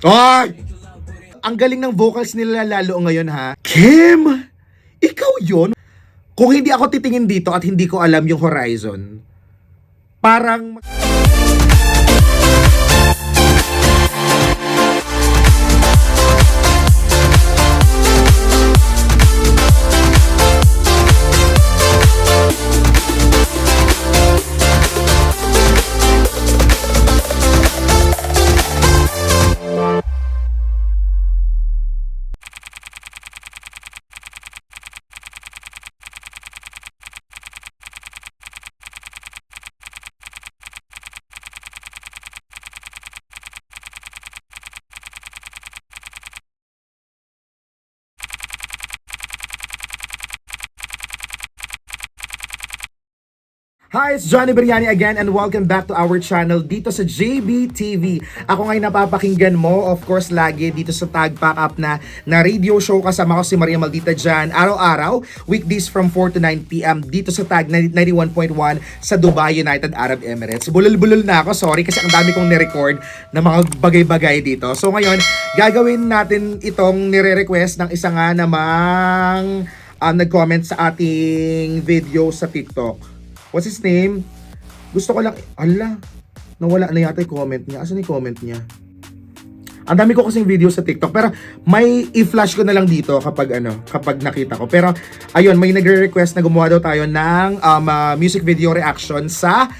Ay! Ang galing ng vocals nila lalo ngayon ha. Kim! Ikaw yon. Kung hindi ako titingin dito at hindi ko alam yung Horizon, parang... Hi, it's Johnny Beriani again and welcome back to our channel dito sa JBTV. Ako ngayon napapakinggan mo, of course, lagi dito sa Tag Pack Up na radio show. Kasama ko si Maria Maldita dyan. Araw-araw, weekdays from 4 to 9 p.m. dito sa Tag 91.1 sa Dubai, United Arab Emirates. Bulol-bulol na ako, sorry, kasi ang dami kong nirecord na mga bagay-bagay dito. So ngayon, gagawin natin itong nire-request ng isa nga namang nag-comment sa ating video sa TikTok. What's his name? Gusto ko lang... Ala, nawala na yata yung comment niya. Asan yung comment niya? Ang dami ko kasing video sa TikTok. Pero may i-flash ko na lang dito kapag nakita ko. Pero ayun, may nagre-request na gumawa daw tayo ng music video reaction sa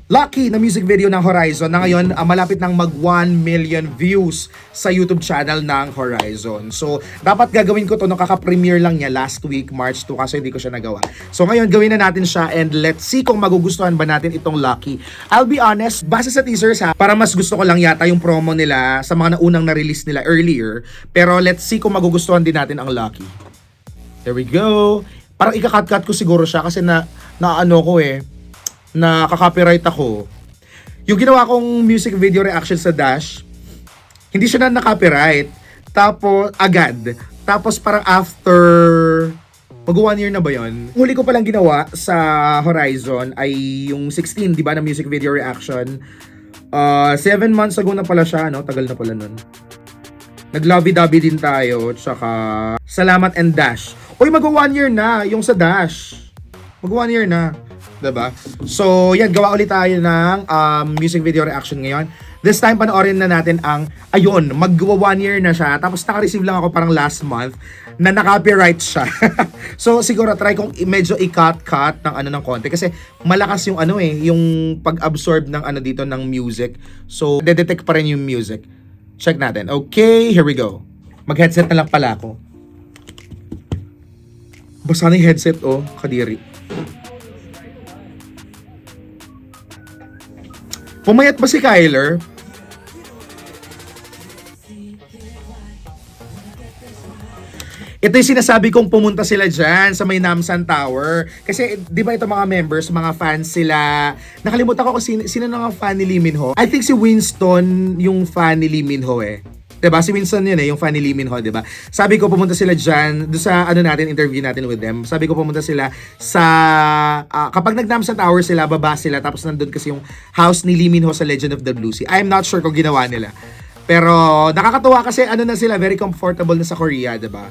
Lucky na music video ng Horizon na ngayon malapit nang mag 1 million views sa YouTube channel ng Horizon. So, dapat gagawin ko to nung kaka-premiere lang niya last week, March 2, kaso hindi ko siya nagawa. So, ngayon gawin na natin siya and let's see kung magugustuhan ba natin itong Lucky. I'll be honest, base sa teasers ha, para mas gusto ko lang yata yung promo nila sa mga naunang na-release nila earlier. Pero let's see kung magugustuhan din natin ang Lucky. There we go. Parang ika-cut-cut ko siguro siya kasi na nakaka-copyright ako. Yung ginawa kong music video reaction sa Dash, hindi siya na copyright. Tapos, agad. Tapos parang after, mag 1 year na ba yun? Huli ko palang ginawa sa Horizon ay yung 16, di ba, na music video reaction. 7 months ago na pala siya, no? Tagal na pala nun. Nag-lovey-dovey din tayo, tsaka Salamat and Dash. Uy, mag 1 year na, yung sa Dash. Mag 1 year na. Diba? So, yan, gawa ulit tayo ng music video reaction ngayon. This time, panoorin na natin ang, ayun, mag-1 year na siya. Tapos, naka-receive lang ako parang last month na naka-copyright siya. So, siguro, try kong medyo i-cut ng konti. Kasi, malakas yung yung pag-absorb ng dito ng music. So, de-detect pa rin yung music. Check natin. Okay, here we go. Mag-headset na lang pala ako. Basta na yung headset, oh, kadiri. Pumayat ba si Kyler? Ito yung sinasabi kong pumunta sila dyan sa may Namsan Tower. Kasi, di ba ito mga members, mga fans sila. Nakalimutan ko kung sino na nga fan ni Lee Min-ho. I think si Winston yung fan ni Lee Min-ho eh. Diba? Si Winston yun yung fan ni Lee Min-ho, diba? Sabi ko pumunta sila dyan, doon sa interview natin with them. Sabi ko pumunta sila sa, kapag nag-Namsan Tower sila, baba sila, tapos nandun kasi yung house ni Lee Min-ho sa Legend of the Blue Sea. I'm not sure kung ginawa nila. Pero, nakakatuwa kasi na sila, very comfortable na sa Korea, diba?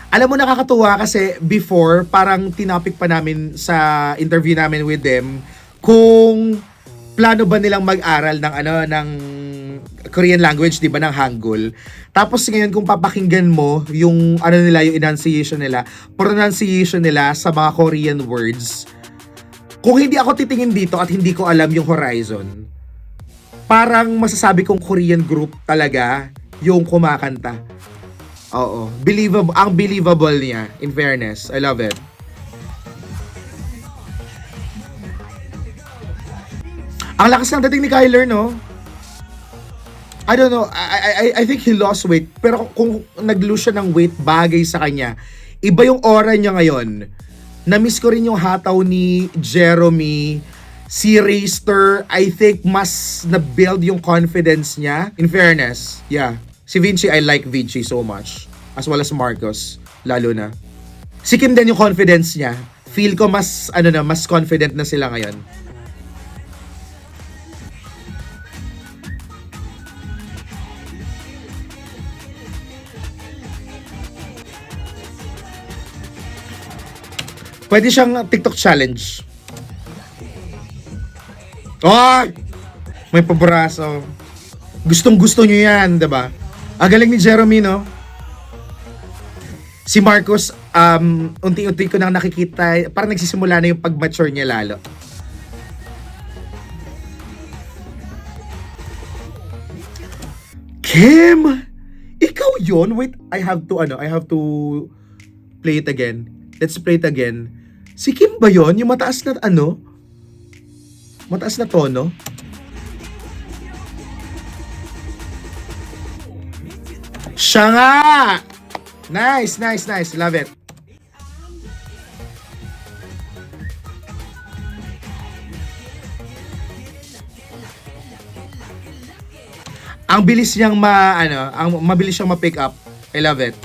Alam mo, nakakatuwa kasi before, parang tinapik pa namin sa interview namin with them kung plano ba nilang mag-aral ng Korean language, di ba, ng Hangul. Tapos ngayon kung papakinggan mo yung yung enunciation nila, pronunciation nila sa mga Korean words, kung hindi ako titingin dito at hindi ko alam yung Horizon, parang masasabi kong Korean group talaga yung kumakanta. Oo. Believable. Ang believable niya. In fairness. I love it. Ang lakas ng dating ni Kyler, no? I don't know. I think he lost weight. Pero kung nag-lose siya ng weight, bagay sa kanya. Iba yung aura niya ngayon. Na-miss ko rin yung hataw ni Jeremy. Si Raster, I think mas na-build yung confidence niya. In fairness. Yeah. Si Vinci, I like Vinci so much. As well as Marcos, lalo na. Si Kim din yung confidence niya. Feel ko mas, mas confident na sila ngayon. Pwede siyang TikTok challenge. Ay! May pabraso. Gustong-gusto nyo yan, diba? Ang galing ni Jeremy, no? Si Marcos, unti-unti ko nang nakikita, parang nagsisimula na yung pag-mature niya lalo. Kim! Ikaw yon? Wait, I have to play it again. Let's play it again. Si Kim ba yon? Yung mataas na mataas na tono? Siya nga! Nice. Love it. Ang bilis niyang mabilis siyang ma-pick up. I love it.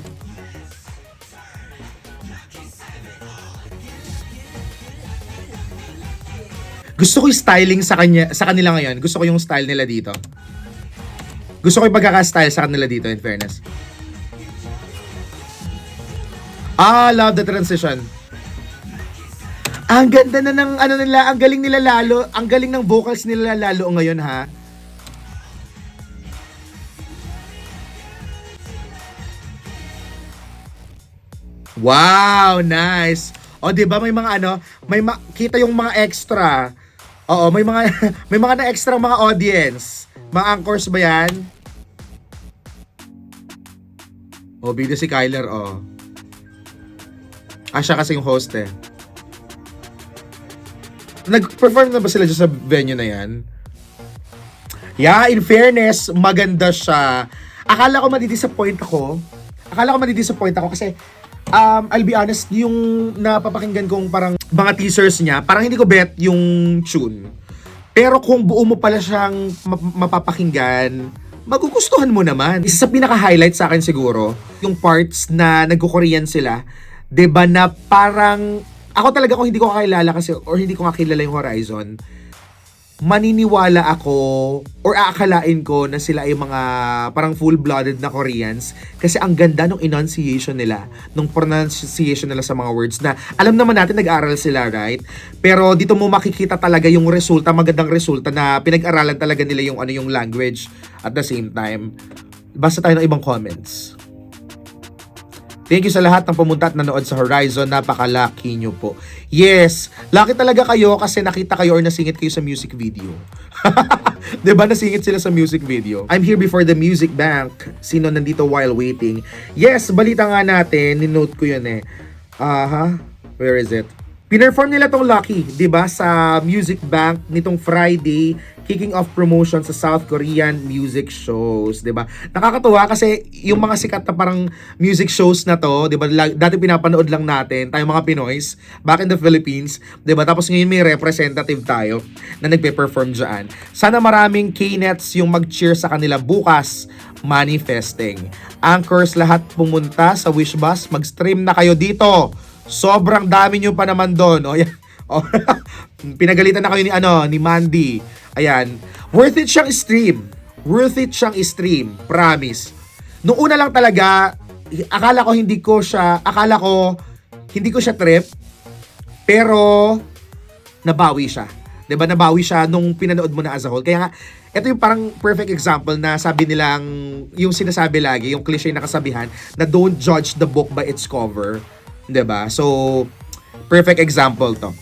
Gusto ko yung styling sa kanila ngayon. Gusto ko yung style nila dito. Gusto ko yung pagkaka-style sa kanila dito, in fairness. Love the transition. Ang ganda na ng nila, ang galing nila lalo, ang galing ng vocals nila lalo ngayon, ha. Wow, nice. O, 'di ba may mga kita yung mga extra. Oo, may mga may mga na-extra mga audience. Mga anchors ba 'yan? O, bida si Kyler, oh. Siya kasi yung host eh. Nag-perform na ba sila dyan sa venue na yan? Yeah, in fairness, maganda siya. Akala ko madidisappoint ako kasi I'll be honest, yung napapakinggan kong parang mga teasers niya, parang hindi ko bet yung tune. Pero kung buo mo pala siyang mapapakinggan, magugustuhan mo naman. Isa sa pinaka-highlight sa akin siguro, yung parts na nagko-Korean sila, 'di ba, na parang ako talaga, kung hindi ko kakilala kasi or hindi ko kakilala yung Horizon, maniniwala ako or aakalain ko na sila ay mga parang full-blooded na Koreans kasi ang ganda ng enunciation nila, nung pronunciation nila sa mga words na alam naman natin nag-aral sila, right? Pero dito mo makikita talaga yung resulta, magandang resulta na pinag-aralan talaga nila yung language at the same time. Basta tayo ng ibang comments. Thank you sa lahat ng pumunta at nanood sa Horizon. Napaka-lucky nyo po. Yes, lucky talaga kayo kasi nakita kayo or nasingit kayo sa music video. Diba, nasingit sila sa music video. I'm here before the music bank. Sino nandito while waiting? Yes, balita nga natin. Ninote ko yun eh. Where is it? Pinerform nila tong Lucky, diba, sa music bank nitong Friday, kicking off promotion sa South Korean music shows, 'di ba? Nakakatuwa kasi yung mga sikat na parang music shows na to, 'di ba? Dati pinapanood lang natin, tayong mga Pinoys back in the Philippines, 'di ba? Tapos ngayon may representative tayo na nagpe-perform diyan. Sana maraming K-nets yung mag-cheer sa kanila bukas, manifesting. Anchors lahat pumunta sa Wishbus, mag-stream na kayo dito. Sobrang dami nyo pa naman doon. O yan. Pinagalitan na kayo ni Mandy. Ayan. Worth it siyang stream. Promise. Nung una lang talaga, akala ko hindi ko siya trip. Pero nabawi siya. 'Di ba? Nabawi siya nung pinanood mo na as a whole. Kaya nga, ito yung parang perfect example na sabi nilang, yung sinasabi lagi, yung cliche na kasabihan, na don't judge the book by its cover. 'Di ba? So, perfect example to.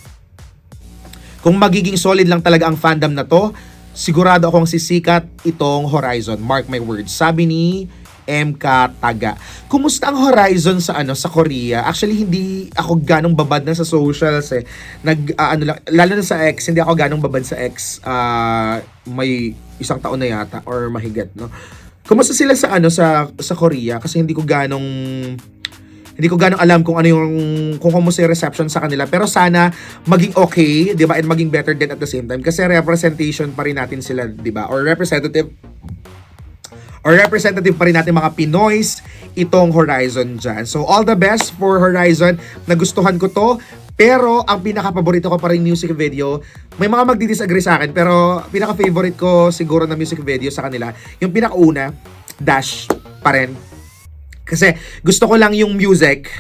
Kung magiging solid lang talaga ang fandom na to, sigurado akong sisikat itong Horizon. Mark my words. Sabi ni MK Taga. Kumusta ang Horizon sa Korea? Actually, hindi ako ganong babad na sa socials eh. Lalo na sa X, hindi ako ganong babad sa X. May isang taon na yata or mahigit, no? Kumusta sila sa Korea? Kasi hindi ko ganong alam kung kumusta yung reception sa kanila, pero sana maging okay, 'di ba, and maging better din at the same time kasi representation pa rin natin sila, 'di ba, or or representative pa rin natin mga Pinoys itong Horizon dyan. So all the best for Horizon. Nagustuhan ko to. Pero ang pinaka-paborito ko pa rin music video, may mga magdi-disagree sa akin, pero pinaka-favorite ko siguro na music video sa kanila, yung pinakauna, Dash pa rin. Kasi gusto ko lang yung music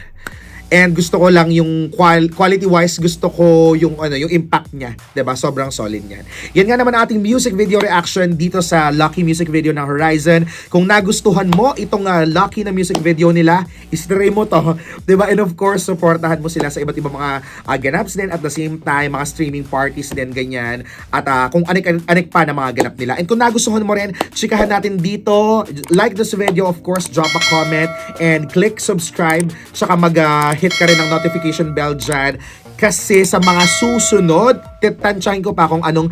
and gusto ko lang yung quality wise, gusto ko yung yung impact niya, 'di ba? Sobrang solid niyan. Yan nga naman ating music video reaction dito sa Lucky music video ng Horizon. Kung nagustuhan mo itong Lucky na music video nila, istray mo to, 'di ba? And of course, supportahan mo sila sa iba't ibang mga ganaps din, at the same time mga streaming parties din ganyan. At kung anik pa na mga ganap nila. And kung nagustuhan mo rin, chikahan natin dito. Like this video, of course, drop a comment and click subscribe. Saka hit ka rin ng notification bell dyan. Kasi sa mga susunod, titansyahin ko pa kung anong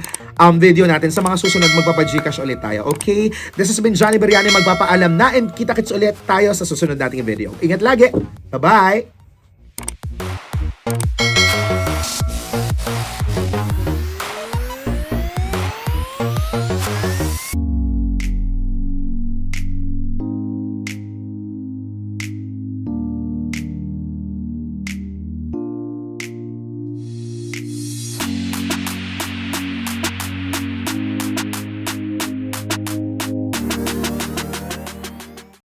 video natin. Sa mga susunod, magpapa-Gcash ulit tayo. Okay? This has been Johnny Beriani, magpapaalam na, and kita-kits ulit tayo sa susunod nating video. Ingat lagi! Bye-bye!